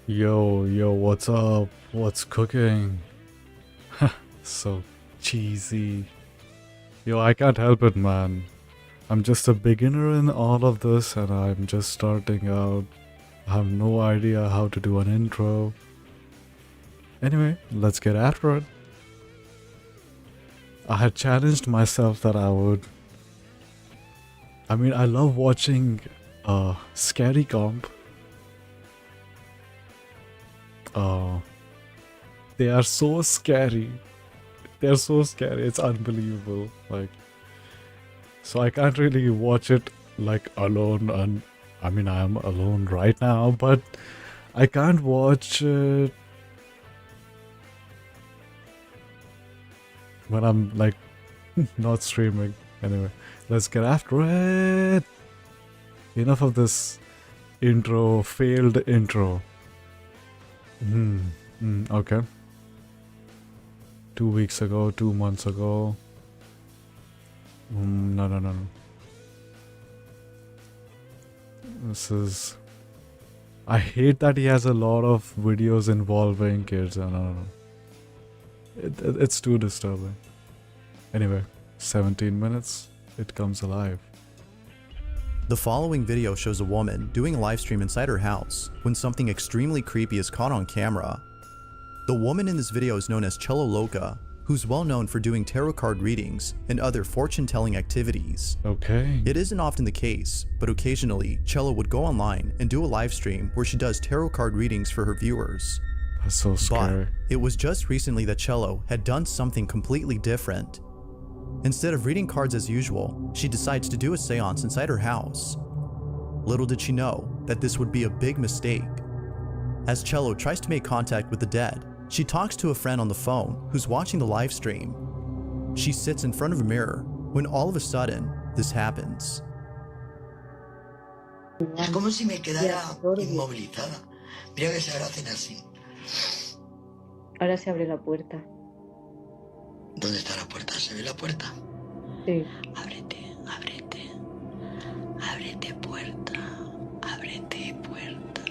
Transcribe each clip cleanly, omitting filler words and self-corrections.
Yo, what's up? What's cooking? So cheesy. Yo, I can't help it, man. I'm just a beginner in all of this and I'm just starting out. I have no idea how to do an intro. Anyway, let's get after it. I had challenged myself that I would. I love watching scary comp. They are so scary. They're so scary. It's unbelievable. So I can't really watch it like alone. And I am alone right now, but I can't watch it when I'm like not streaming. Anyway, let's get after it. Enough of this failed intro. Okay. 2 weeks ago, 2 months ago. No. This is. I hate that he has a lot of videos involving kids. No. It's too disturbing. Anyway, 17 minutes. It comes alive. The following video shows a woman doing a live stream inside her house when something extremely creepy is caught on camera. The woman in this video is known as Cello Loca, who's well known for doing tarot card readings and other fortune-telling activities. Okay. It isn't often the case, but occasionally, Cello would go online and do a live stream where she does tarot card readings for her viewers. That's so scary. But it was just recently that Cello had done something completely different. Instead of reading cards as usual, she decides to do a seance inside her house. Little did she know that this would be a big mistake. As Cello tries to make contact with the dead, she talks to a friend on the phone who's watching the live stream. She sits in front of a mirror when all of a sudden, this happens. Es como si me quedara inmovilizada. Mira que se ahora hacen así. Ahora se abre la puerta. ¿Dónde está la puerta? ¿Se ve la puerta? Sí. Ábrete, ábrete. Ábrete puerta. Ábrete puerta.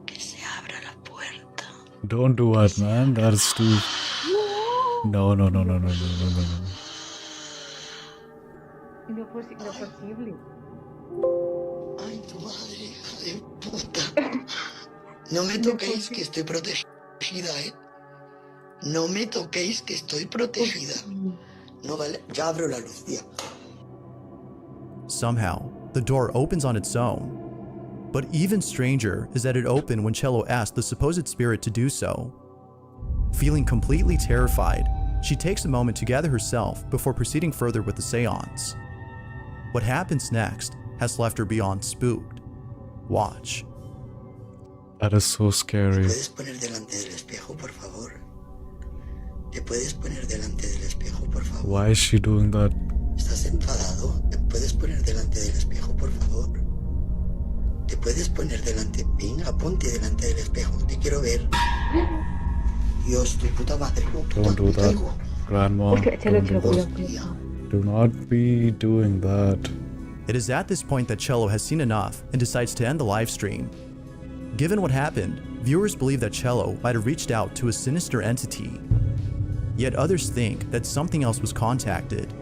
Que se abra la puerta. Don't do that, man. That's too. No. No es posible. Ay, tu madre, hija de puta. No me toquéis que estoy protegida, ¿eh? No me toquéis que estoy protegida. No vale. Ya abro la luz, ya. Somehow, the door opens on its own. But even stranger is that it opened when Cello asked the supposed spirit to do so. Feeling completely terrified, she takes a moment to gather herself before proceeding further with the seance. What happens next has left her beyond spooked. Watch. That is so scary. ¿Te puedes poner delante del espejo, por favor? ¿Te puedes poner delante del espejo, por favor? Why is she doing that? ¿Estás enfadado? ¿Te puedes poner delante del espejo, por favor? ¿Te puedes poner delante? Venga, ponte delante del espejo. Te quiero ver. Dios, tu puta madre. Don't do that, Grandma. Don't do that. Do not be doing that. It is at this point that Cello has seen enough and decides to end the live stream. Given what happened, viewers believe that Cello might have reached out to a sinister entity. Yet others think that something else was contacted.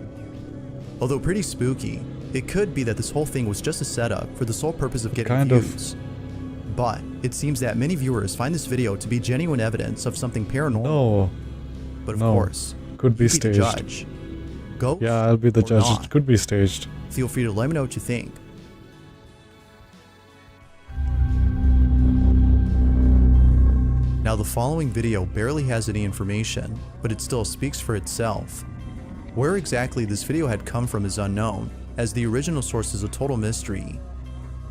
Although pretty spooky, it could be that this whole thing was just a setup for the sole purpose of getting views. But it seems that many viewers find this video to be genuine evidence of something paranormal. No. But of No. course, Could be you the staged. judge. Ghost Yeah, I'll be the or judge. not. It could be staged. Feel free to let me know what you think. Now the following video barely has any information, but it still speaks for itself. Where exactly this video had come from is unknown, as the original source is a total mystery.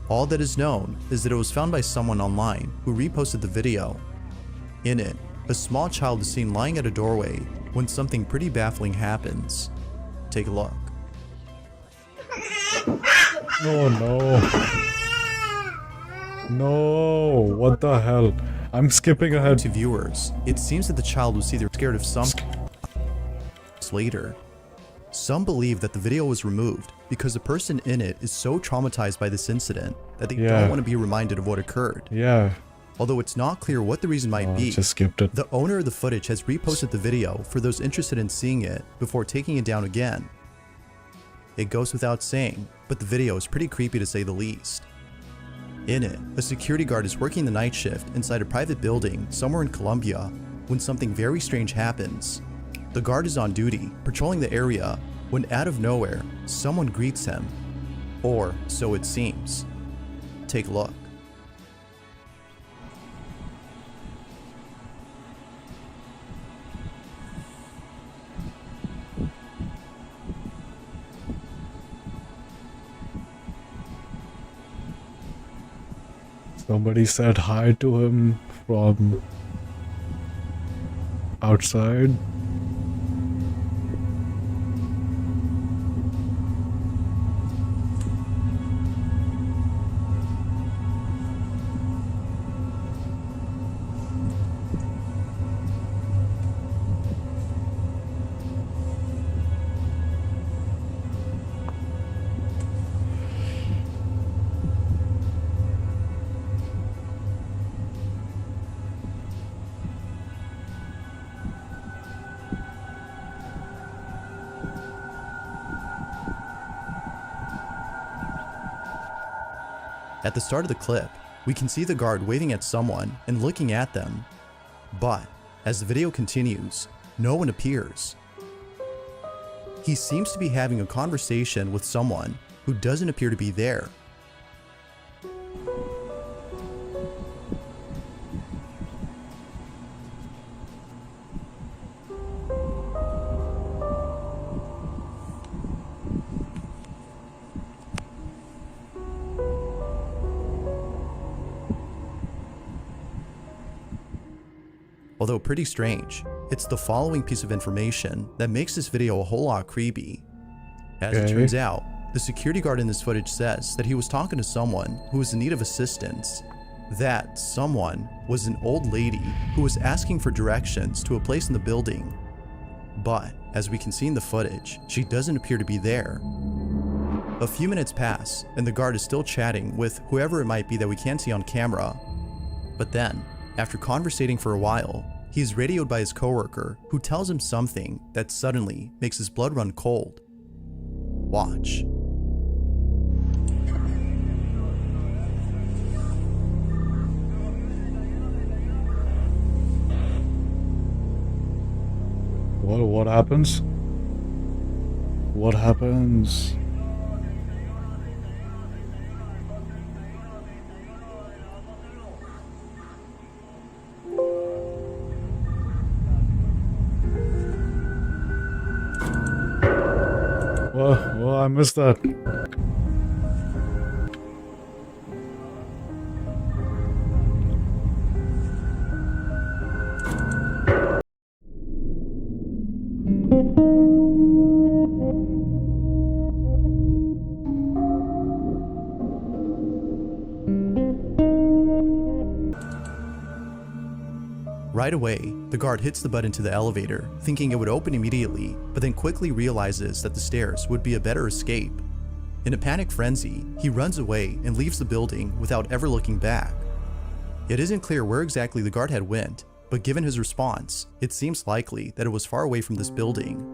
All that is known is that it was found by someone online who reposted the video. In it, a small child is seen lying at a doorway when something pretty baffling happens. Take a look. Oh no. No, what the hell? I'm skipping ahead. To viewers, it seems that the child was either scared of something later. Some believe that the video was removed because the person in it is so traumatized by this incident that they don't want to be reminded of what occurred. Yeah. although it's not clear what the reason might Oh, I be. just skipped it. The owner of the footage has reposted the video for those interested in seeing it before taking it down again. It goes without saying, but the video is pretty creepy to say the least. In it, a security guard is working the night shift inside a private building somewhere in Colombia when something very strange happens. The guard is on duty, patrolling the area, when out of nowhere, someone greets him. Or so it seems. Take a look. Somebody said hi to him from outside. At the start of the clip, we can see the guard waving at someone and looking at them. But as the video continues, no one appears. He seems to be having a conversation with someone who doesn't appear to be there. Although pretty strange, it's the following piece of information that makes this video a whole lot creepy. As it Okay. turns out, the security guard in this footage says that he was talking to someone who was in need of assistance. That someone was an old lady who was asking for directions to a place in the building. But as we can see in the footage, she doesn't appear to be there. A few minutes pass, and the guard is still chatting with whoever it might be that we can't see on camera. But then, after conversating for a while, he is radioed by his coworker who tells him something that suddenly makes his blood run cold. Watch. What happens? What happens? Well, I missed that. Right away, the guard hits the button to the elevator, thinking it would open immediately, but then quickly realizes that the stairs would be a better escape. In a panic frenzy, he runs away and leaves the building without ever looking back. It isn't clear where exactly the guard had went, but given his response, it seems likely that it was far away from this building.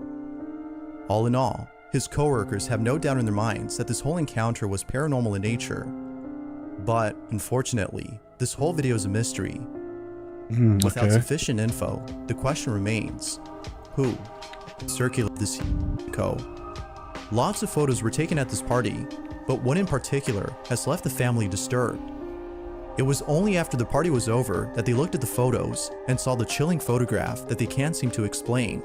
All in all, his coworkers have no doubt in their minds that this whole encounter was paranormal in nature. But unfortunately, this whole video is a mystery. Without Okay. sufficient info, the question remains, who circulated this info? Lots of photos were taken at this party, but one in particular has left the family disturbed. It was only after the party was over that they looked at the photos and saw the chilling photograph that they can't seem to explain.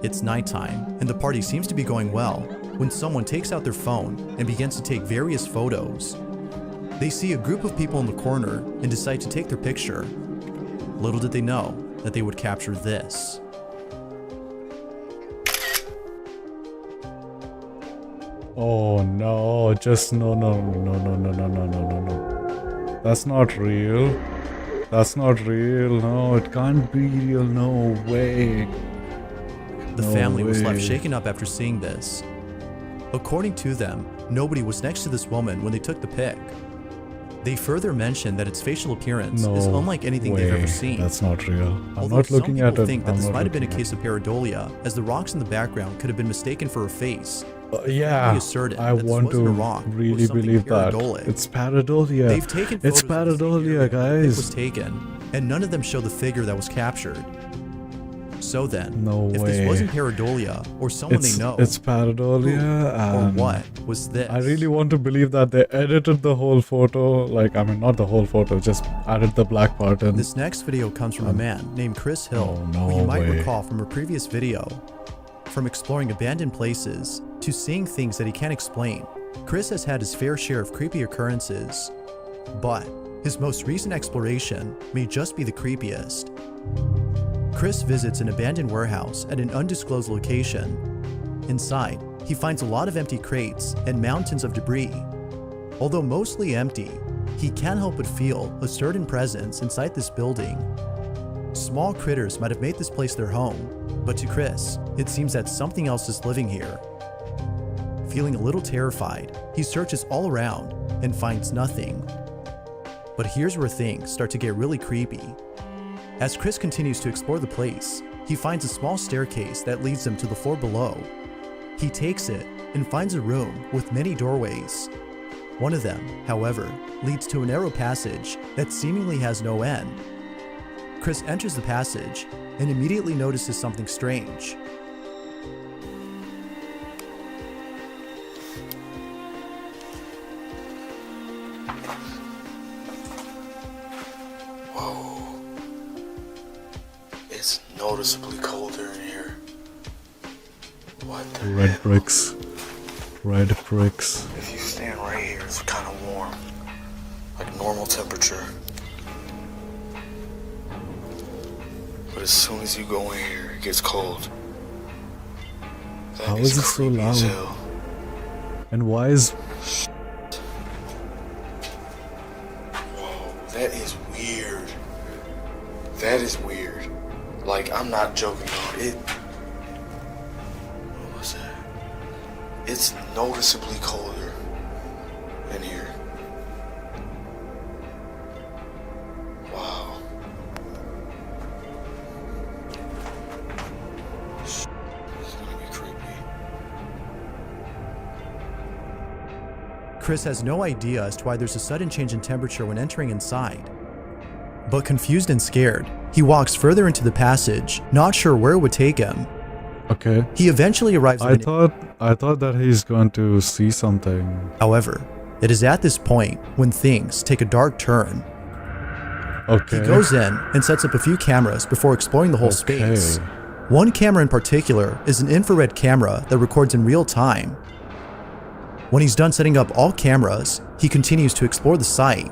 It's nighttime, and the party seems to be going well when someone takes out their phone and begins to take various photos. They see a group of people in the corner and decide to take their picture. Little did they know that they would capture this. Oh no, just no. That's not real. That's not real. No, it can't be real. No way. The No family was left way. shaken up after seeing this. According to them, nobody was next to this woman when they took the pic. They further mention that its facial appearance No is unlike anything they've way. ever seen. That's not real. I'm Although not some looking people at it. think that I'm this not might have been a looking case of pareidolia, as the rocks in the background could have been mistaken for a face. Yeah, Really certain I that this want wasn't to a rock or really something believe that. pareidolia. It's pareidolia. They've taken It's photos of the same pareidolia, area where the pic was guys. taken, and none of them show the figure that was captured. So then, No if way. this wasn't pareidolia or someone It's they know, it's pareidolia. or and what was this? I really want to believe that they edited the whole photo. Like, I mean, not the whole photo, just added the black part in. This next video comes from a man named Chris Hill, Oh, no who you might way. recall from a previous video. From exploring abandoned places to seeing things that he can't explain, Chris has had his fair share of creepy occurrences. But his most recent exploration may just be the creepiest. Chris visits an abandoned warehouse at an undisclosed location. Inside, he finds a lot of empty crates and mountains of debris. Although mostly empty, he can't help but feel a certain presence inside this building. Small critters might have made this place their home, but to Chris, it seems that something else is living here. Feeling a little terrified, he searches all around and finds nothing. But here's where things start to get really creepy. As Chris continues to explore the place, he finds a small staircase that leads him to the floor below. He takes it and finds a room with many doorways. One of them, however, leads to a narrow passage that seemingly has no end. Chris enters the passage and immediately notices something strange. Whoa. It's noticeably colder in here. What the Red hell? bricks. Red bricks. If you stand right here, it's kind of warm. Like normal temperature. But as soon as you go in here, it gets cold. That How is it so creepy as loud? hell. And why is Whoa, that is weird. That is weird. Like, I'm not joking on it. What was that? It's noticeably colder in here. Wow. This is gonna be creepy. Chris has no idea as to why there's a sudden change in temperature when entering inside. But confused and scared, he walks further into the passage, not sure where it would take him. okay? He eventually arrives at I thought that he's going to see something. However, it is at this point when things take a dark turn. Okay. He goes in and sets up a few cameras before exploring the whole Okay. space. One camera in particular is an infrared camera that records in real time. When he's done setting up all cameras, he continues to explore the site.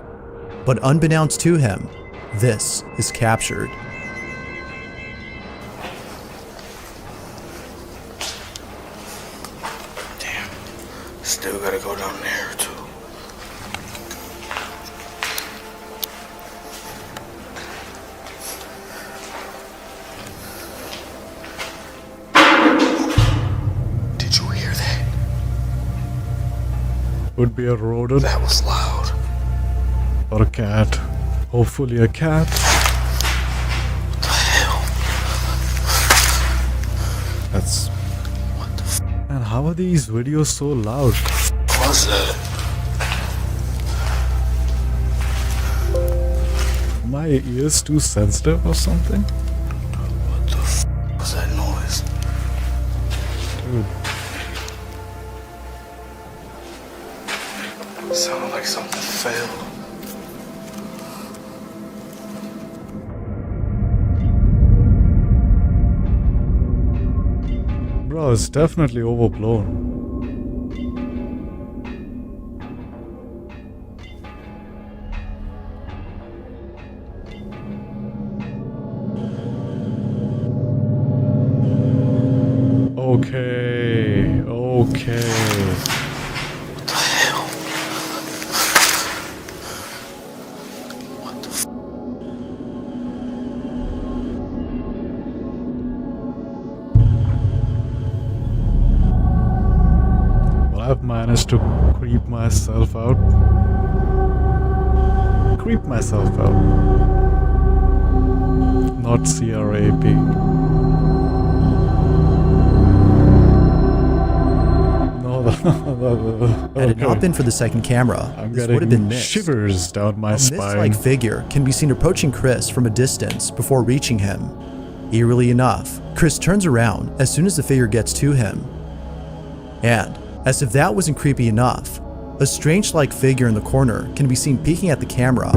But unbeknownst to him, this is captured. Damn. Still gotta go down there, too. Did you hear that? Would be a rodent That was loud. or a cat. Hopefully a cat. What the hell? That's. What the f Man, how are these videos so loud? was that? My ears too sensitive or something? What the f was that noise? Dude. It sounded like something fell. Bro, it's definitely overblown. Okay, okay. What the hell? What the f Well, I've managed to creep myself out. creep myself out. Not CRAP. No, Had it not been for the second camera, I'm this would have been getting missed. shivers down my A spine. mist-like figure can be seen approaching Chris from a distance before reaching him. Eerily enough, Chris turns around as soon as the figure gets to him. And, as if that wasn't creepy enough, a strange-like figure in the corner can be seen peeking at the camera.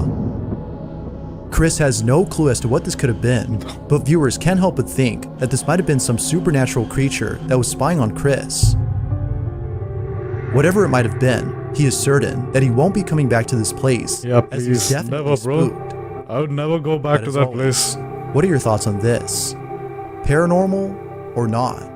Chris has no clue as to what this could have been, but viewers can't help but think that this might have been some supernatural creature that was spying on Chris. Whatever it might have been, he is certain that he won't be coming back to this place, Yeah, as he's please, definitely never, bro. spooked. I would never go back But to as that always, place. what are your thoughts on this? Paranormal or not?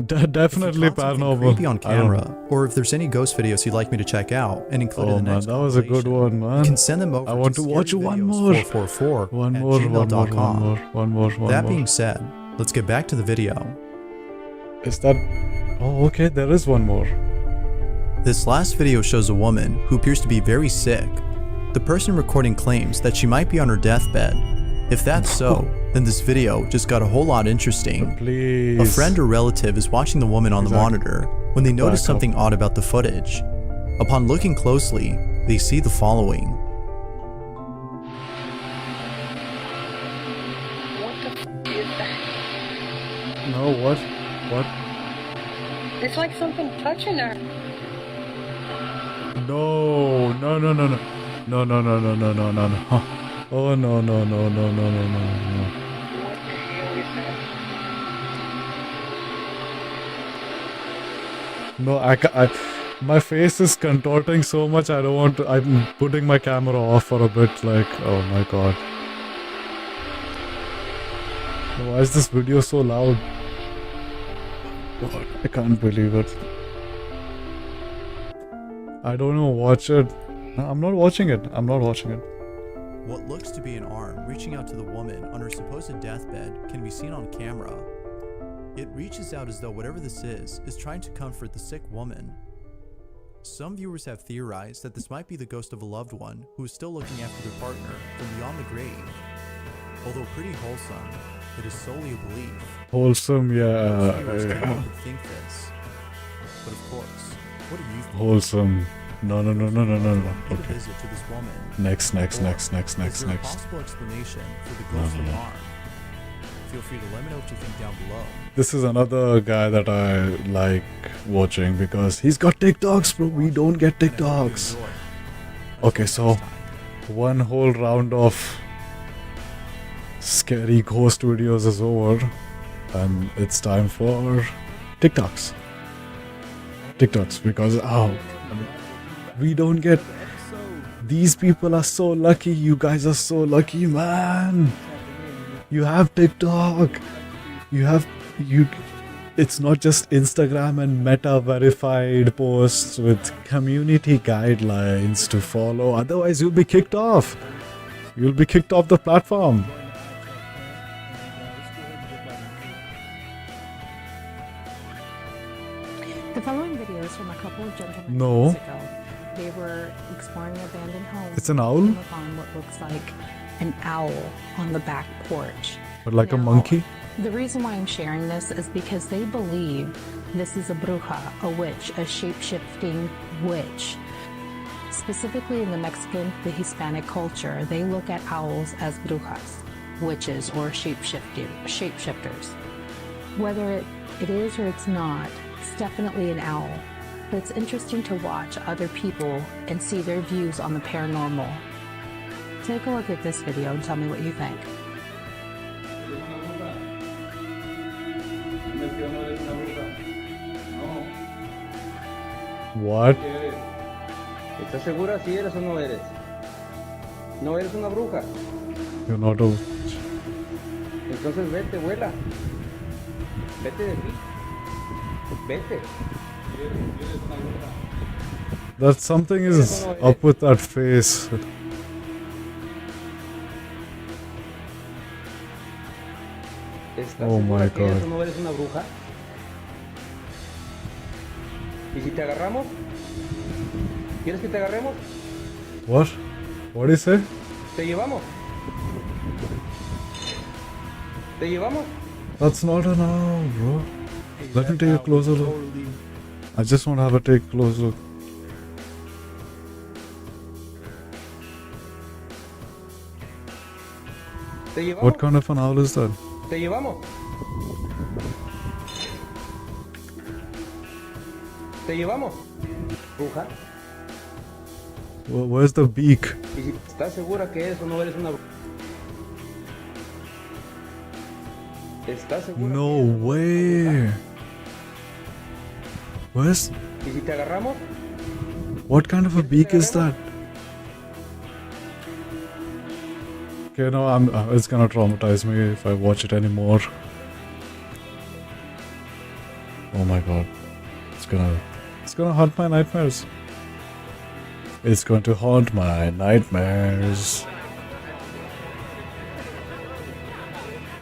Definitely If you caught something paranormal. creepy on I don't- camera, or if there's any ghost videos you'd like me to check out and include Oh in the man, next that was a good compilation, one, you man. can send them over I want to watch one more. 444 One at more, one more, gmail.com. one more. That being said, let's get back to the video. Is that... Oh, okay, there is one more. This last video shows a woman who appears to be very sick. The person recording claims that she might be on her deathbed. If that's so, then this video just got a whole lot interesting. Please. A friend or relative is watching the woman on the Exactly. monitor when they notice Back up. something odd about the footage. Upon looking closely, they see the following. What the is that? No, what? What? It's like something touching her. No, no, no, no, no. No, no, no, no, no, no, no, no. Oh, no, no, no, no, no, no, no, no. What the hell is that? No, my face is contorting so much, I don't want to... I'm putting my camera off for a bit, like, oh my god. Why is this video so loud? God, I can't believe it. I don't even watch it. No, I'm not watching it. I'm not watching it. What looks to be an arm reaching out to the woman on her supposed deathbed can be seen on camera. It reaches out as though whatever this is trying to comfort the sick woman. Some viewers have theorized that this might be the ghost of a loved one who is still looking after their partner from beyond the grave. Although pretty wholesome, it is solely a belief. Wholesome, Most yeah. viewers can't help but think this. But of course, what do you think? Wholesome. No, no, no, no, no, no, no. Pay a Okay. visit to this woman. Next, next, Or next, next, is next, there a next. possible explanation for the No, ghostly no, no. arm? Feel free to let me know what you think down below. This is another guy that I like watching because he's got TikToks, bro. We don't get And I hope you TikToks. enjoy. Okay, Until so next time. one whole round of scary ghost videos is over, and it's time for TikToks. TikToks, because we don't get. These people are so lucky. You guys are so lucky, man. You have TikTok. It's not just Instagram and Meta verified posts with community guidelines to follow. Otherwise, you'll be kicked off. You'll be kicked off the platform. The following video is from a couple of gentlemen No. years ago. They were exploring abandoned homes. It's an owl? and came upon what looks like an owl on the back porch. But like a Now, monkey? The reason why I'm sharing this is because they believe this is a bruja, a witch, a shape-shifting witch. Specifically in the Mexican, the Hispanic culture, they look at owls as brujas, witches, or shapeshifters. Whether it is or it's not, it's definitely an owl. But it's interesting to watch other people and see their views on the paranormal. Take a look at this video and tell me what you think. What? ¿Estás segura si eres o no eres? ¿No eres una bruja? You're not a. Entonces vete, vuela. Vete de aquí. Vete. That something is up with that face. ¿Estás Oh segura my si eres God. o no eres una bruja? ¿Y si te agarramos? ¿Quieres que te agarremos? What? What do you say? Te llevamos. Te llevamos. That's not an owl, bro. Let me take a closer look. I just want to have a take a close look. Te llevamos. What kind of an owl is that? Te llevamos. Te llevamos. Bruja. Where's the beak? Y si estás segura que eso no eres una bruja. ¿Estás segura? No way. Where's... ¿Y si te agarramos? What kind of a beak is that? Okay, no, it's gonna traumatize me if I watch it anymore. Oh my god. It's gonna haunt my nightmares. It's going to haunt my nightmares.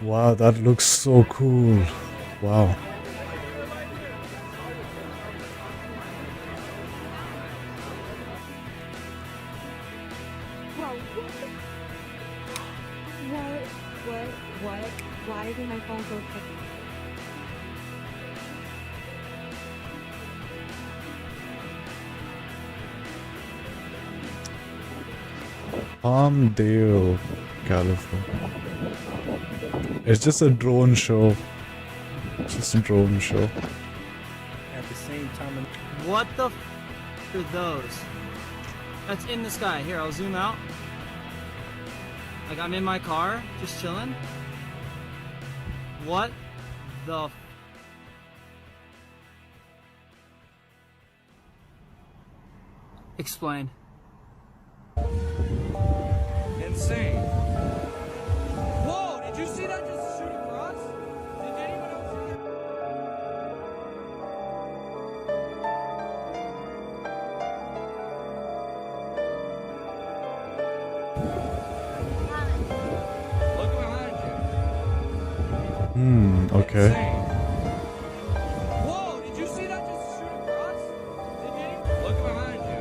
Wow, that looks so cool. Wow. What? Why did my phone go to... Palmdale, California. It's just a drone show. It's just a drone show. At the same time. What the f are those? That's in the sky. Here, I'll zoom out. Like I'm in my car, just chilling. What the f Explain. Insane. Whoa, did you see that just shoot across? Did anyone else see that? Look behind you. Okay. Insane. Whoa, did you see that just shoot across? Did anyone... Look behind you.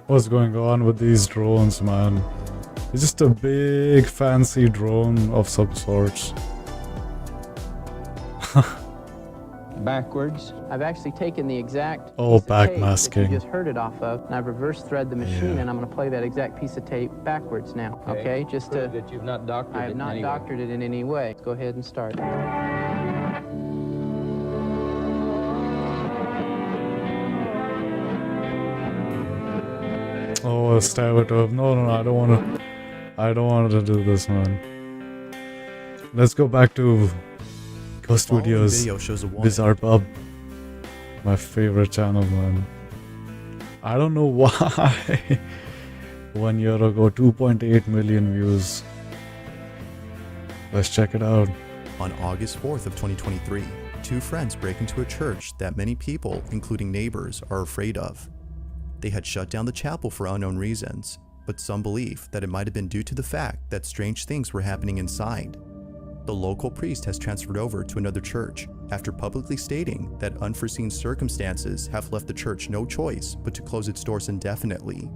What's going on with these drones, man? It's just a big fancy drone of some sorts. Backwards. I've actually taken the exact Oh, piece of tape backmasking. that you just heard it off of, and I've reverse thread the machine, Yeah. and I'm going to play that exact piece of tape backwards now. Okay, just to. That you've not doctored I it have in not any way. doctored it in any way. Let's go ahead and start. Oh, stab it up. No, I don't want to do this, man. Let's go back to Ghost Following Videos. video shows a woman. Bizarre Pub. My favorite channel, man. I don't know why. 1 year ago, 2.8 million views. Let's check it out. On August 4th of 2023, two friends break into a church that many people, including neighbors, are afraid of. They had shut down the chapel for unknown reasons, but some believe that it might have been due to the fact that strange things were happening inside. The local priest has transferred over to another church after publicly stating that unforeseen circumstances have left the church no choice but to close its doors indefinitely.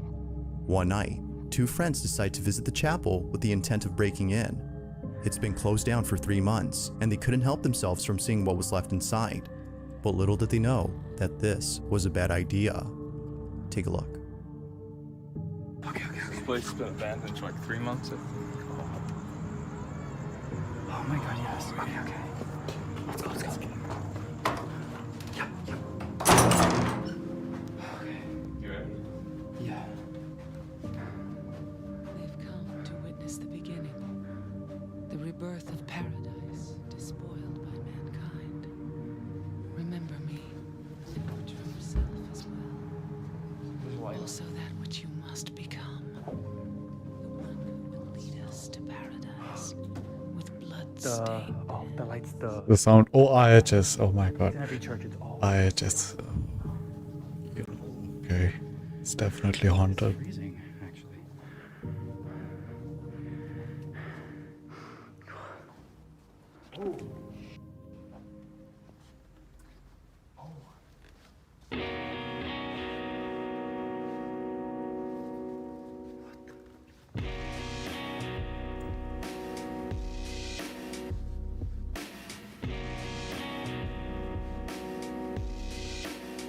One night, two friends decide to visit the chapel with the intent of breaking in. It's been closed down for 3 months, and they couldn't help themselves from seeing what was left inside. But little did they know that this was a bad idea. Take a look. This place has been abandoned for like 3 months. Oh my god, yes. Okay. Let's go. You ready? Yeah. Also that which you must become. The one who will lead us to paradise. With blood stained. The lights, The sound. Oh, IHS. Oh my god. in every church, it's all IHS. Okay. It's definitely haunted. freezing, actually.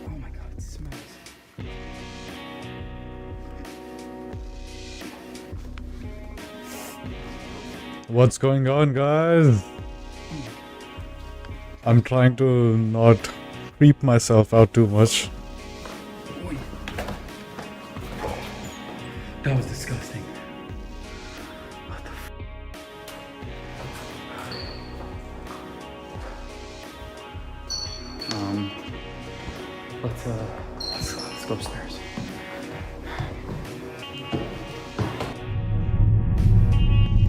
Oh my god, it smells. What's going on, guys? I'm trying to not creep myself out too much. That was disgusting. What the let's go upstairs.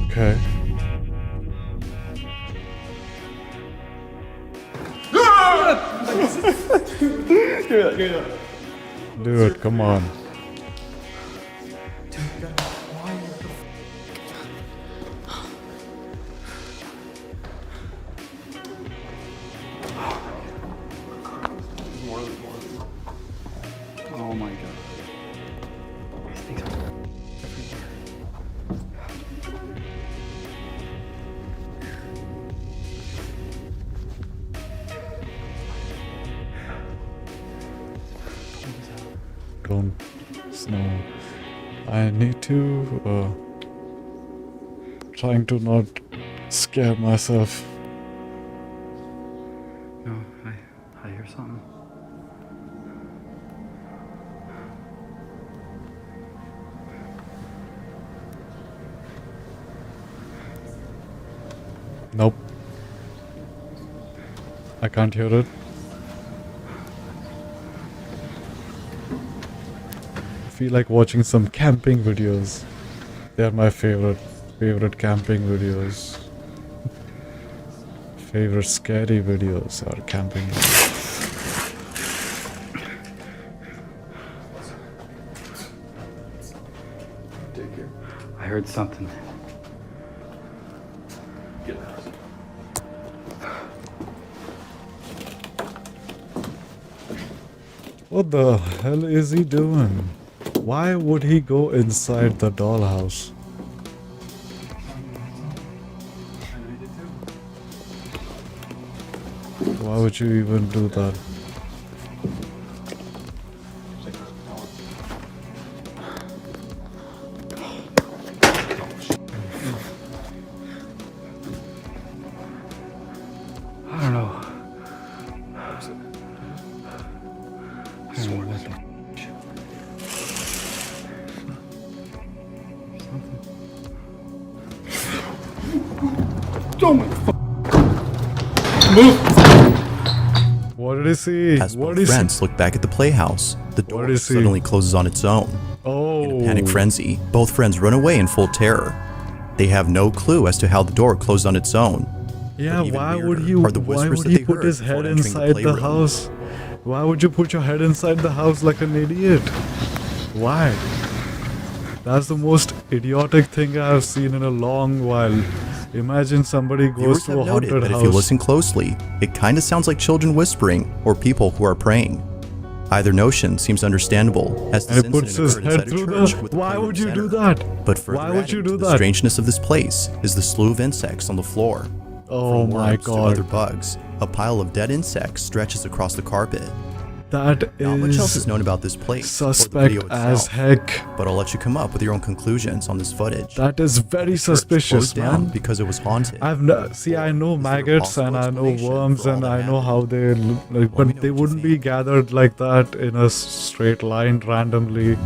Okay. Dude, come on. Oh my god. These things are everywhere. Don't snow. I need to trying to not scare myself. No, I hear something. Nope. I can't hear it. I feel like watching some camping videos. They're my favorite camping videos. Favorite scary videos are camping. I heard something. What the hell is he doing? Why would he go inside the dollhouse? Why would you even do that? I don't know. I don't know what the Oh my What did he see? As What both did he see? friends look back at the playhouse, the door did he see? suddenly closes on its own. Oh. In a panic frenzy, both friends run away in full terror. They have no clue as to how the door closed on its own. Yeah, even why would weirder you? are the Why whispers would that he they put heard his before head entering the inside the playroom. house? Why would you put your head inside the house like an idiot? Why? That's the most idiotic thing I've seen in a long while. Imagine somebody goes Viewers to have a noted haunted that house. if you listen closely, it kind of sounds like children whispering or people who are praying. Either notion seems understandable, as this And he puts his incident head occurred inside a through church the. with the Why playroom would you do center. that? But further Why would you adding do to the that? strangeness of this place is the slew of insects on the floor. Oh From my worms to god. other bugs, a pile of dead insects stretches across the carpet. That Not much else is is known about this place or the suspect video as itself, heck. but I'll let you come up with your own conclusions on this footage. That is very Church suspicious, closed down man. because it was haunted. I know Is there a maggots and possible I know explanation worms for all and that I know how happened? they look like, Let me but know they what you wouldn't be think. gathered like that in a straight line randomly.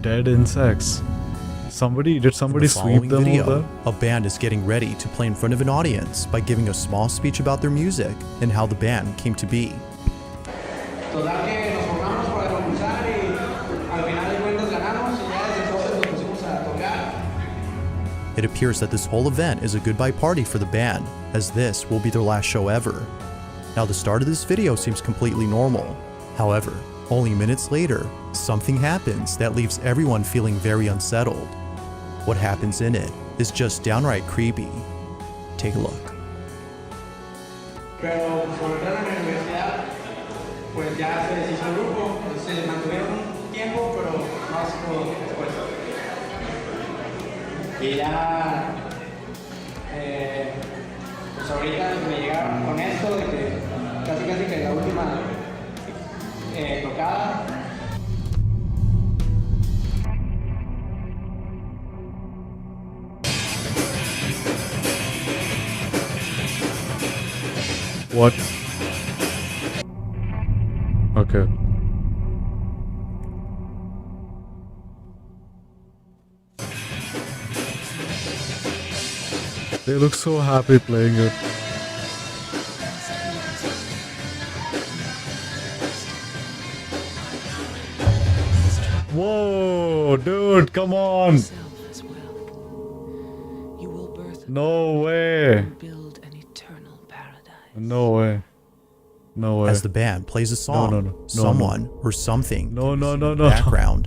Dead insects. Did somebody In the sweep following them video, over? a band is getting ready to play in front of an audience by giving a small speech about their music and how the band came to be. Total que nos formamos por improvisar y al final It appears that this whole event is a goodbye party for the band, as this will be their last show ever. Now the start of this video seems completely normal. However, only minutes later, something happens that leaves everyone feeling very unsettled. What happens in it is just downright creepy. Take a look. Pero por entrar a la universidad, pues ya se deshizo el grupo, se mantuvieron un tiempo, pero no así como después. Y ya, pues ahorita me llegaron con esto de que casi que la última tocada. What? Okay. They look so happy playing it. Whoa, dude, come on. No way. No way. No way. As the band plays a song, someone or something in the no. background.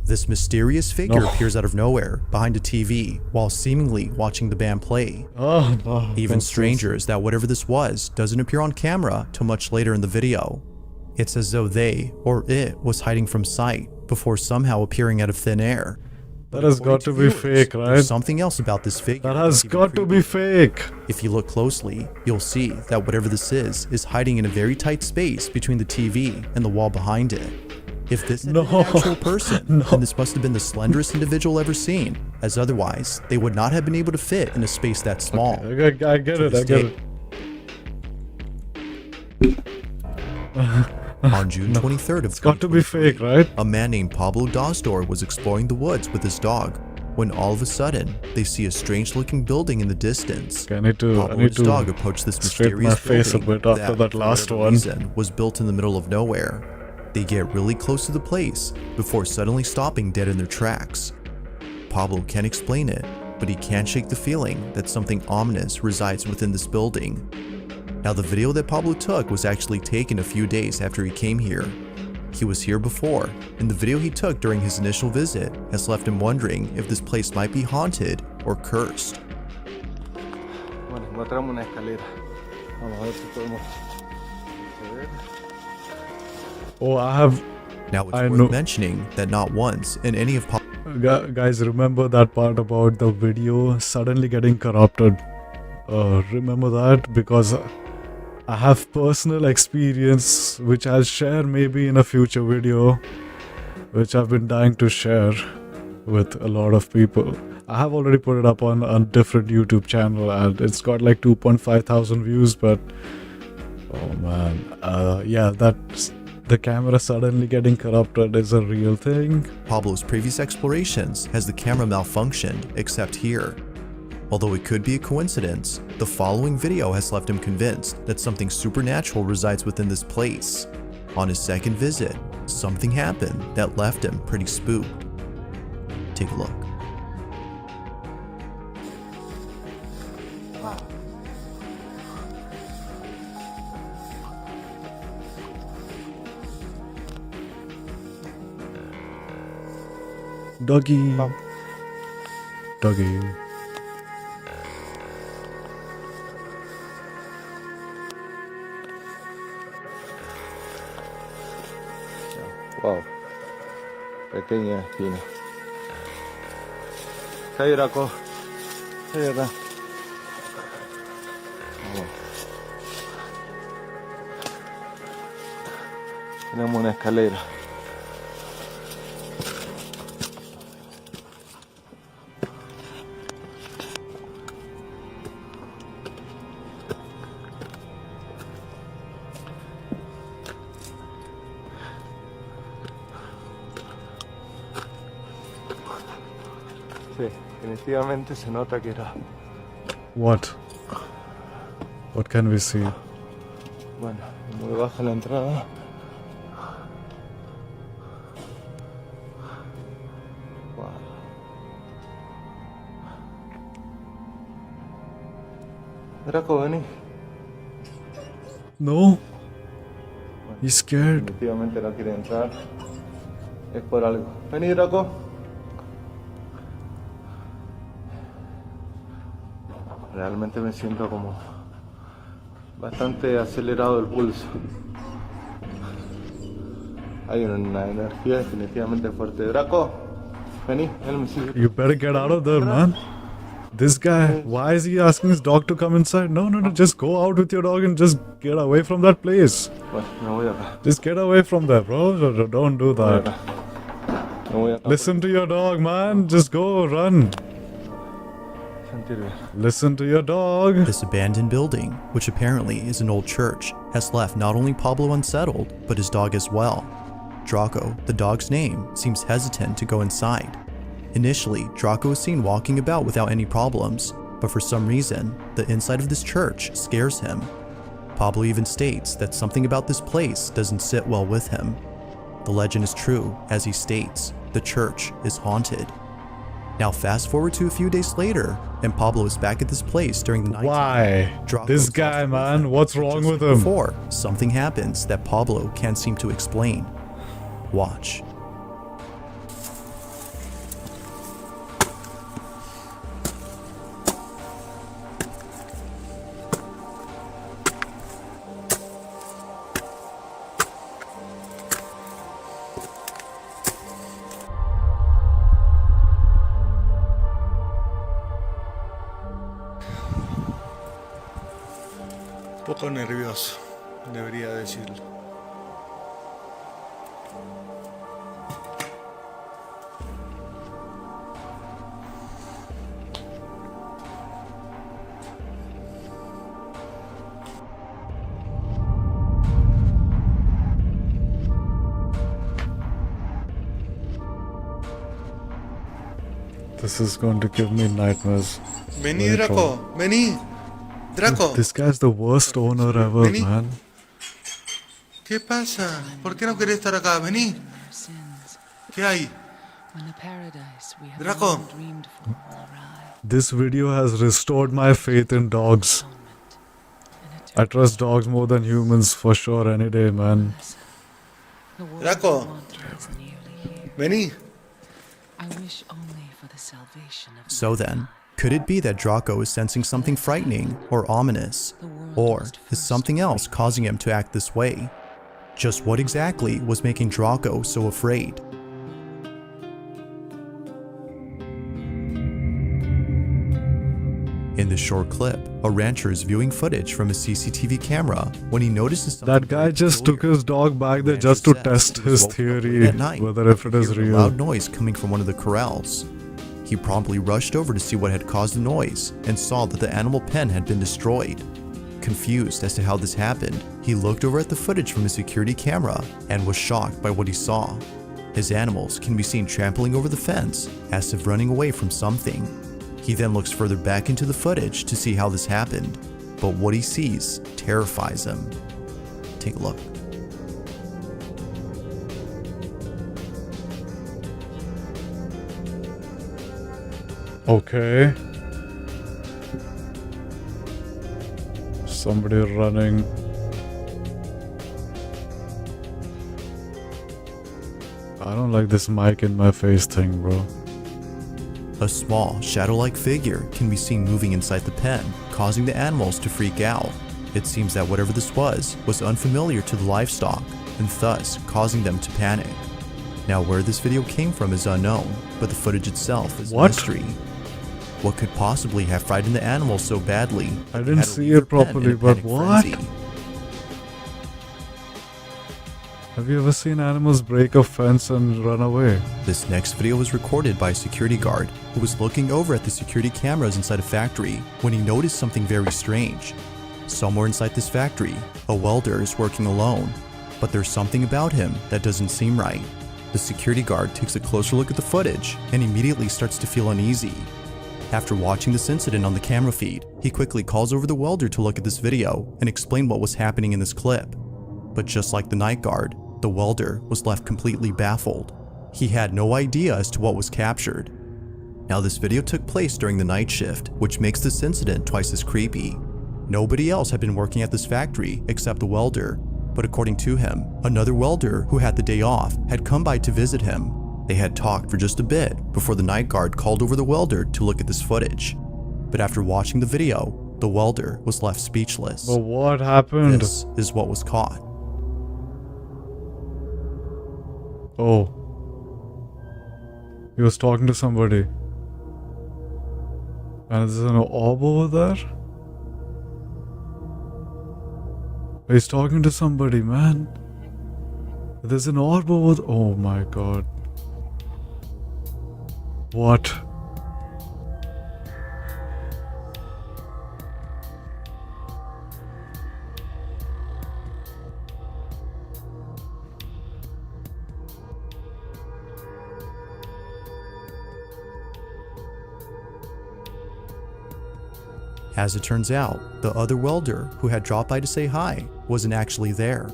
This mysterious figure No. appears out of nowhere behind a TV while seemingly watching the band play. Oh, no. Even That's so stranger is that whatever this was doesn't appear on camera till much later in the video. It's as though they or it was hiding from sight before somehow appearing out of thin air. That has got to be fake, right? There's something else about this figure. That has got to be fake. If you look closely, you'll see that whatever this is hiding in a very tight space between the TV and the wall behind it. If this had been an actual person, then this must have been the slenderest individual ever seen, as otherwise, they would not have been able to fit in a space that small. Okay, I get it, I get it. On June 23rd of It's got to be fake, right? a man named Pablo Dostor was exploring the woods with his dog when all of a sudden they see a strange-looking building in the distance. Okay, I need Pablo to and his dog approach this straighten mysterious my face a building bit after that for last whatever one. reason was built in the middle of nowhere. They get really close to the place before suddenly stopping dead in their tracks. Pablo can't explain it, but he can't shake the feeling that something ominous resides within this building. Now the video that Pablo took was actually taken a few days after he came here. He was here before, and the video he took during his initial visit has left him wondering if this place might be haunted or cursed. Bueno, encontramos una escalera. Vamos a ver si podemos acceder. Oh, I have... Now it's I worth know. mentioning that not once in any of Guys, remember that part about the video suddenly getting corrupted? Remember that? Because I have personal experience which I'll share maybe in a future video, which I've been dying to share with a lot of people. I have already put it up on a different YouTube channel and it's got like 2,500 views, but oh man, yeah, that's the camera suddenly getting corrupted is a real thing. Pablo's previous explorations has the camera malfunctioned, except here. Although it could be a coincidence, the following video has left him convinced that something supernatural resides within this place. On his second visit, something happened that left him pretty spooked. Take a look. Doggy. Doggy. Wow. Pequeña esquina. Hey, Draco. Hey, acá. Vamos. Tenemos una escalera. Sí, definitivamente se nota que era. What? What can we see? Bueno, muy baja la entrada. Draco, vení. No. He's scared. Definitivamente no quiere entrar. Es por algo. Vení, Draco. Realmente me siento como bastante acelerado el pulso. Hay una energía definitivamente fuerte. Draco, vení, él me sigue. You better get out of there, man. This guy, why is he asking his dog to come inside? No, just go out with your dog and just get away from that place. Bueno, me voy acá. Just get away from there, bro. Don't do that. Me voy acá. Listen to your dog, man. Just go, run. Sentir bien. Listen to your dog. This abandoned building, which apparently is an old church, has left not only Pablo unsettled, but his dog as well. Draco, the dog's name, seems hesitant to go inside. Initially, Draco is seen walking about without any problems, but for some reason, the inside of this church scares him. Pablo even states that something about this place doesn't sit well with him. The legend is true, as he states, the church is haunted. Now fast forward to a few days later, and Pablo is back at this place during the night. Why? This guy, man, what's wrong with him? Before, something happens that Pablo can't seem to explain. Watch. Poco nervioso, debería decirlo. This is going to give me nightmares. Vení, Draco, vení. Draco. This guy's the worst owner ever, Vení. man. ¿Qué pasa? ¿Por qué no querés estar acá? Vení. ¿Qué hay? Draco. This video has restored my faith in dogs. I trust dogs more than humans for sure any day, man. Draco. Vení. So then, could it be that Draco is sensing something frightening or ominous? Or is something else causing him to act this way? Just what exactly was making Draco so afraid? In this short clip, a rancher is viewing footage from his CCTV camera when he notices something. That guy just took his dog back there just to test his theory, At night, whether if it is heard a real. loud noise coming from one of the corrals. He promptly rushed over to see what had caused the noise and saw that the animal pen had been destroyed. Confused as to how this happened, he looked over at the footage from his security camera and was shocked by what he saw. His animals can be seen trampling over the fence as if running away from something. He then looks further back into the footage to see how this happened, but what he sees terrifies him. Take a look. Okay. Somebody running. I don't like this mic in my face thing, bro. A small, shadow-like figure can be seen moving inside the pen, causing the animals to freak out. It seems that whatever this was unfamiliar to the livestock, and thus causing them to panic. Now where this video came from is unknown, but the footage itself is a mystery. What could possibly have frightened the animals so badly? I didn't see it properly, but what? Have you ever seen animals break a fence and run away? This next video was recorded by a security guard who was looking over at the security cameras inside a factory when he noticed something very strange. Somewhere inside this factory, a welder is working alone, but there's something about him that doesn't seem right. The security guard takes a closer look at the footage and immediately starts to feel uneasy. After watching this incident on the camera feed, he quickly calls over the welder to look at this video and explain what was happening in this clip. But just like the night guard, the welder was left completely baffled. He had no idea as to what was captured. Now this video took place during the night shift, which makes this incident twice as creepy. Nobody else had been working at this factory except the welder, but according to him, another welder who had the day off had come by to visit him. They had talked for just a bit before the night guard called over the welder to look at this footage. But after watching the video, the welder was left speechless. But what happened? This is what was caught. Oh. He was talking to somebody. And there's an orb over there? He's talking to somebody, man. There's an orb over there. Oh my god. What? As it turns out, the other welder who had dropped by to say hi wasn't actually there.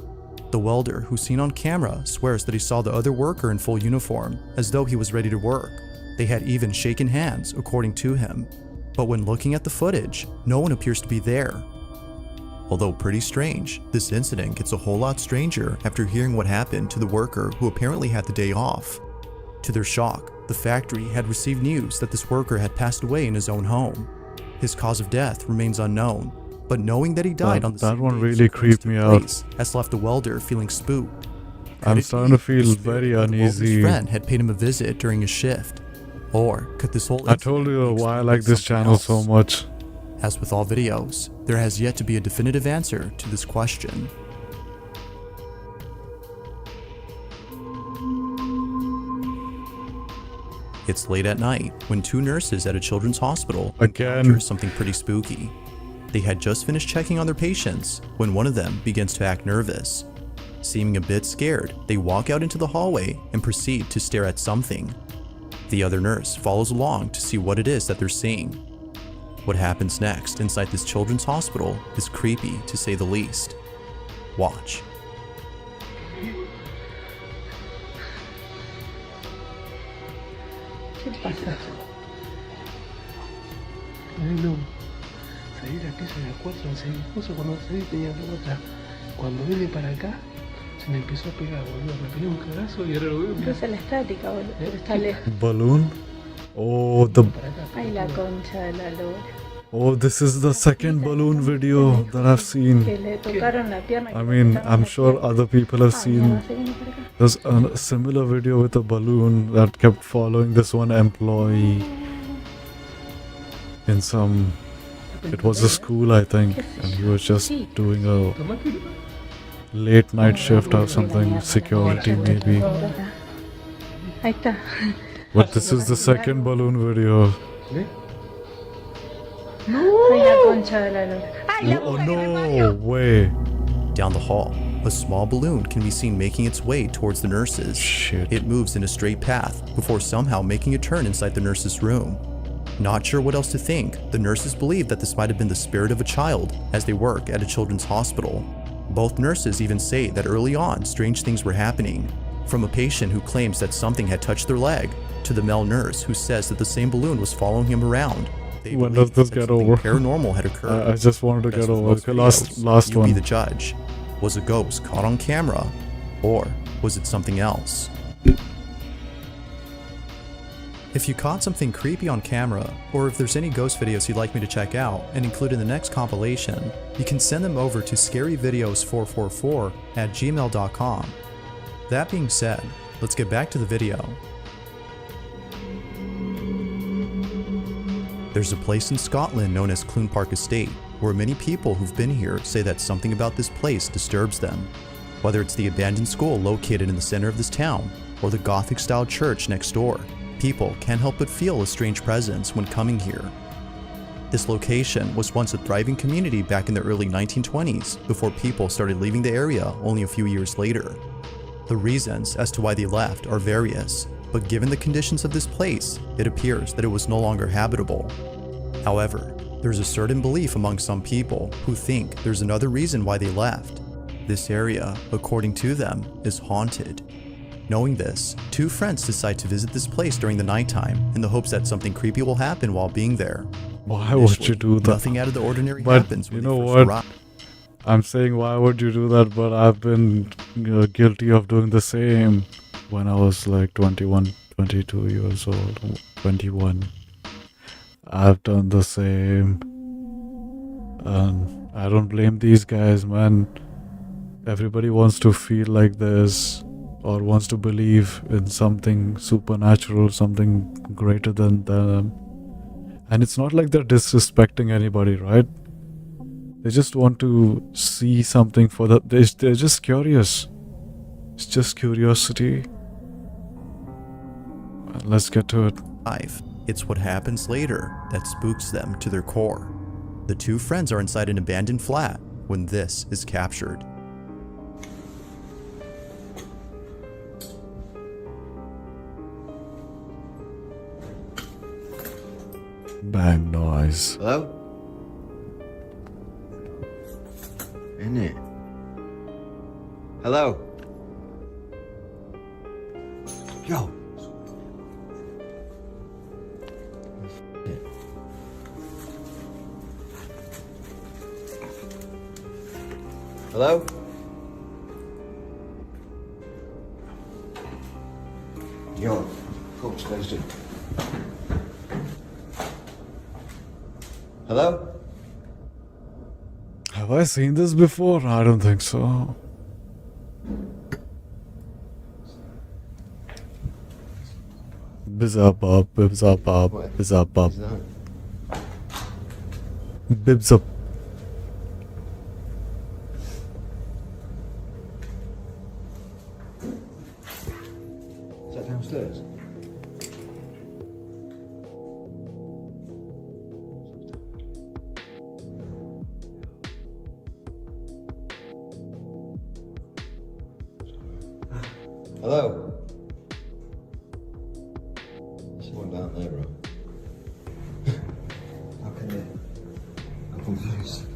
The welder, who's seen on camera, swears that he saw the other worker in full uniform, as though he was ready to work. They had even shaken hands, according to him. But when looking at the footage, no one appears to be there. Although pretty strange, this incident gets a whole lot stranger after hearing what happened to the worker who apparently had the day off. To their shock, the factory had received news that this worker had passed away in his own home. His cause of death remains unknown, but knowing that he died on the that same one day really creeped me out. place has left the welder feeling spooked. I'm starting to feel very uneasy. His friend had paid him a visit during his shift. Or could this whole I told you why I like this channel so much. As with all videos, there has yet to be a definitive answer to this question. It's late at night when two nurses at a children's hospital encounter something pretty spooky. They had just finished checking on their patients when one of them begins to act nervous. Seeming a bit scared, they walk out into the hallway and proceed to stare at something. The other nurse follows along to see what it is that they're seeing. What happens next inside this children's hospital is creepy to say the least. Watch. ¿Qué pasa? Ay, no. Salí de la pieza de las 4 hace cosa cuando salí tenía la otra. Cuando vine para acá, se me empezó a pegar, boludo. Me pegué un cagazo y ahora lo veo. Entonces la estática, boludo. Pero está lejos. Balloon? Oh, the... Ay, la concha de la lora. Oh, this is the second balloon video that I've seen. Que le tocaron la pierna. I mean, I'm sure other people have seen. There's a similar video with a balloon that kept following this one employee in some... It was a school, I think, and he was just doing a late night shift or something, security maybe. Ahí está. But this is the second balloon video. Ay, la concha de la lora. Ay, la Oh no way. Down the hall, a small balloon can be seen making its way towards the nurses. Shit. It moves in a straight path before somehow making a turn inside the nurse's room. Not sure what else to think, the nurses believe that this might have been the spirit of a child as they work at a children's hospital. Both nurses even say that early on strange things were happening, from a patient who claims that something had touched their leg, to the male nurse who says that the same balloon was following him around. They When does this get over? Paranormal had occurred. I just wanted to As get with over. most Okay, last videos, you be one. the judge. Was a ghost caught on camera, or was it something else? If you caught something creepy on camera, or if there's any ghost videos you'd like me to check out and include in the next compilation, you can send them over to scaryvideos444@gmail.com. That being said, let's get back to the video. There's a place in Scotland known as Clune Park Estate, where many people who've been here say that something about this place disturbs them. Whether it's the abandoned school located in the center of this town, or the Gothic-style church next door, people can't help but feel a strange presence when coming here. This location was once a thriving community back in the early 1920s, before people started leaving the area only a few years later. The reasons as to why they left are various, but given the conditions of this place, it appears that it was no longer habitable. However, there's a certain belief among some people who think there's another reason why they left. This area, according to them, is haunted. Knowing this, two friends decide to visit this place during the nighttime in the hopes that something creepy will happen while being there. Why would you do that? Nothing out of the ordinary But happens you when know they first what? arrive. I'm saying why would you do that, but I've been guilty of doing the same when I was like 21, 22 years old, 21. I've done the same. And I don't blame these guys, man. Everybody wants to feel like this or wants to believe in something supernatural, something greater than them. And it's not like they're disrespecting anybody, right? They just want to see something for that. They're just curious. It's just curiosity. Let's get to it. It's what happens later that spooks them to their core. The two friends are inside an abandoned flat when this is captured. Bang noise. Hello? Isn't it? Hello? Yo! Hello? Yo, cool, supposed to. Hello? Have I seen this before? I don't think so. Bizzabub, bibzabub, bizzabub. Bibzab. Is that downstairs? Hello? Someone down there, bro. How can they? I'm confused.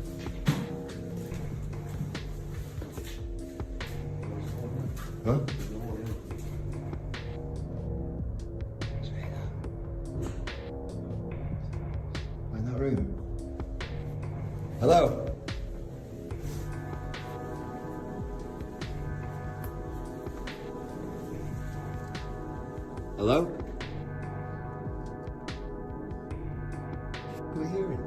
Huh? In that room. Hello? Hello? Who are we hearing?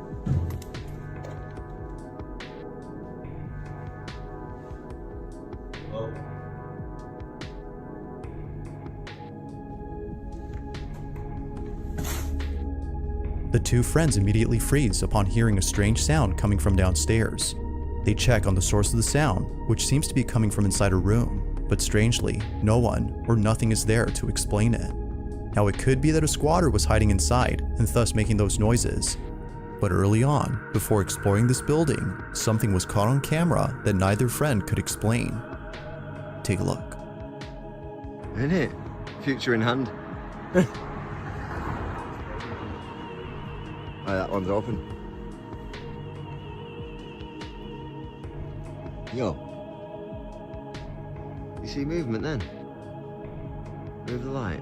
Oh. The two friends immediately freeze upon hearing a strange sound coming from downstairs. They check on the source of the sound, which seems to be coming from inside a room, but strangely, no one or nothing is there to explain it. Now it could be that a squatter was hiding inside and thus making those noises. But early on, before exploring this building, something was caught on camera that neither friend could explain. Take a look. Isn't it? Future in hand. Oh, that one's open. Yo. You see movement then? Move the light.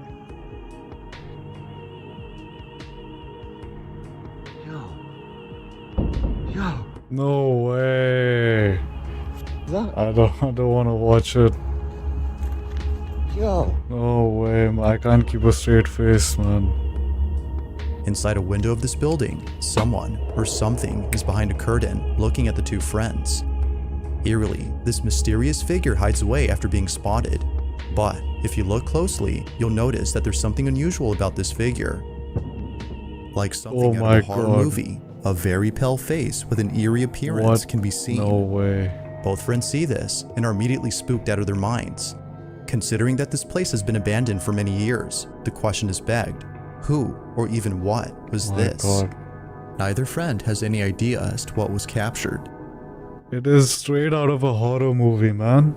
Yo. No way. That? I don't want to watch it. Yo. No way, man. I can't keep a straight face, man. Inside a window of this building, someone or something is behind a curtain looking at the two friends. Eerily, this mysterious figure hides away after being spotted. But if you look closely, you'll notice that there's something unusual about this figure. Like something out of a horror movie, a very pale face with an eerie appearance can be seen. No way. Both friends see this and are immediately spooked out of their minds. Considering that this place has been abandoned for many years, the question is begged, who or even what was this? God. Neither friend has any idea as to what was captured. It is straight out of a horror movie, man.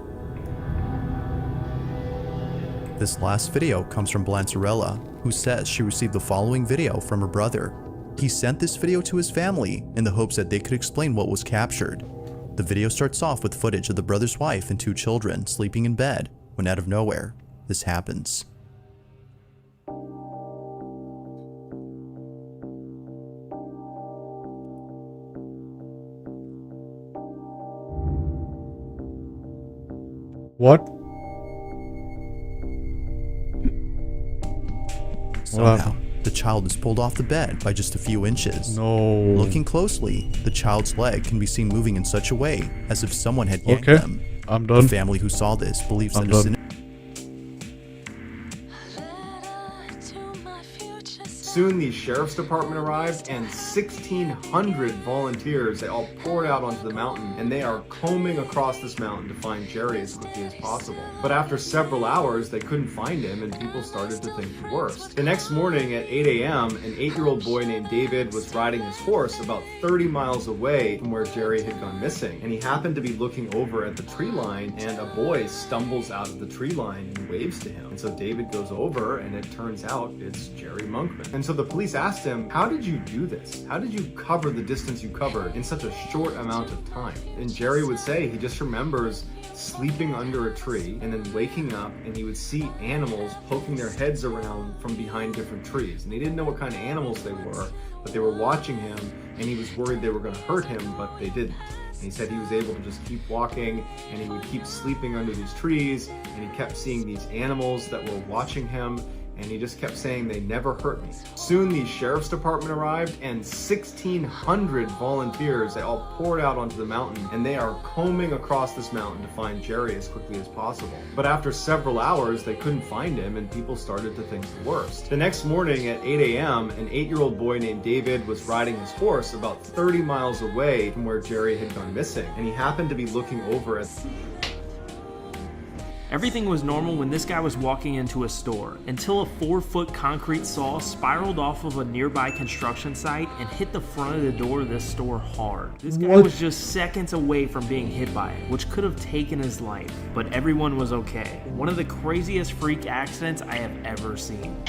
This last video comes from Blancerella, who says she received the following video from her brother. He sent this video to his family in the hopes that they could explain what was captured. The video starts off with footage of the brother's wife and two children sleeping in bed when out of nowhere, this happens. What? Somehow, the child is pulled off the bed by just a few inches. No. Looking closely, the child's leg can be seen moving in such a way as if someone had yanked Okay, them. I'm done. The family who saw this believes I'm that a done. Soon the sheriff's department arrived and 1,600 volunteers, they all poured out onto the mountain and they are combing across this mountain to find Jerry as quickly as possible. But after several hours, they couldn't find him and people started to think the worst. The next morning at 8 a.m., an 8-year-old boy named David was riding his horse about 30 miles away from where Jerry had gone missing. And he happened to be looking over at the tree line and a boy stumbles out of the tree line and waves to him. And so David goes over and it turns out it's Jerry Monkman. And so the police asked him, how did you do this? How did you cover the distance you covered in such a short amount of time? And Jerry would say he just remembers sleeping under a tree and then waking up and he would see animals poking their heads around from behind different trees. And he didn't know what kind of animals they were, but they were watching him and he was worried they were going to hurt him, but they didn't. And he said he was able to just keep walking and he would keep sleeping under these trees and he kept seeing these animals that were watching him. And he just kept saying, they never hurt me. Soon the sheriff's department arrived and 1,600 volunteers, they all poured out onto the mountain and they are combing across this mountain to find Jerry as quickly as possible. But after several hours, they couldn't find him and people started to think the worst. The next morning at 8 a.m., an 8-year-old boy named David was riding his horse about 30 miles away from where Jerry had gone missing. And he happened to be looking over at... Everything was normal when this guy was walking into a store, until a 4-foot concrete saw spiraled off of a nearby construction site and hit the front of the door of this store hard. This guy was just seconds away from being hit by it, which could have taken his life, but everyone was okay. One of the craziest freak accidents I have ever seen.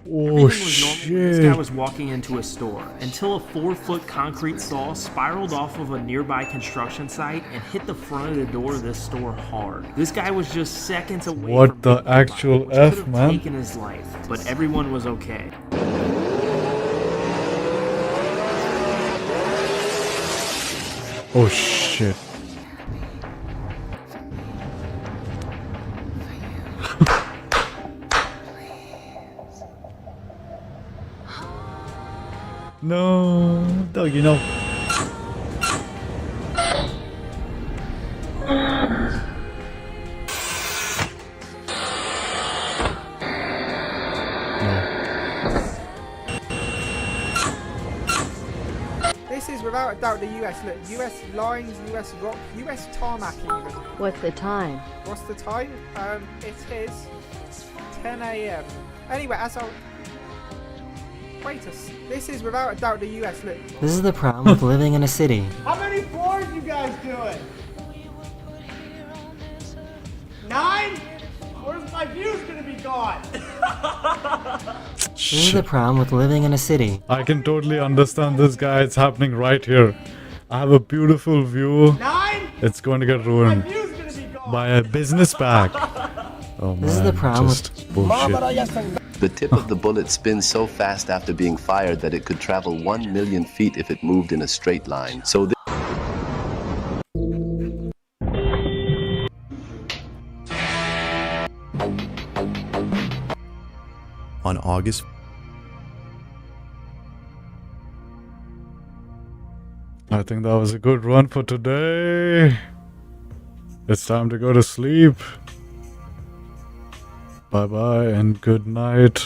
Oh shit. This guy was walking into a store until a 4-foot concrete saw spiraled off of a nearby construction site and hit the front of the door of this store hard. This guy was just seconds away What the actual F, could have man? taken his life, but everyone was okay. Oh shit. No, doggy, no. This is without a doubt the US. Look, US lines, US rock, US tarmac even. What's the time? What's the time? It is 10 a.m. Anyway, as I'll... Wait this is without a doubt the US. Look. This is the problem with living in a city. How many floors you guys doing? 9? Where's my views gonna be gone? This is the problem with living in a city. I can totally understand this guy. It's happening right here. I have a beautiful view. 9? It's going to get ruined by a business bag. Oh man, This is the problem just bullshit. The tip of the bullet spins so fast after being fired that it could travel 1 million feet if it moved in a straight line. So On August I think that was a good run for today. It's time to go to sleep. Bye bye and good night.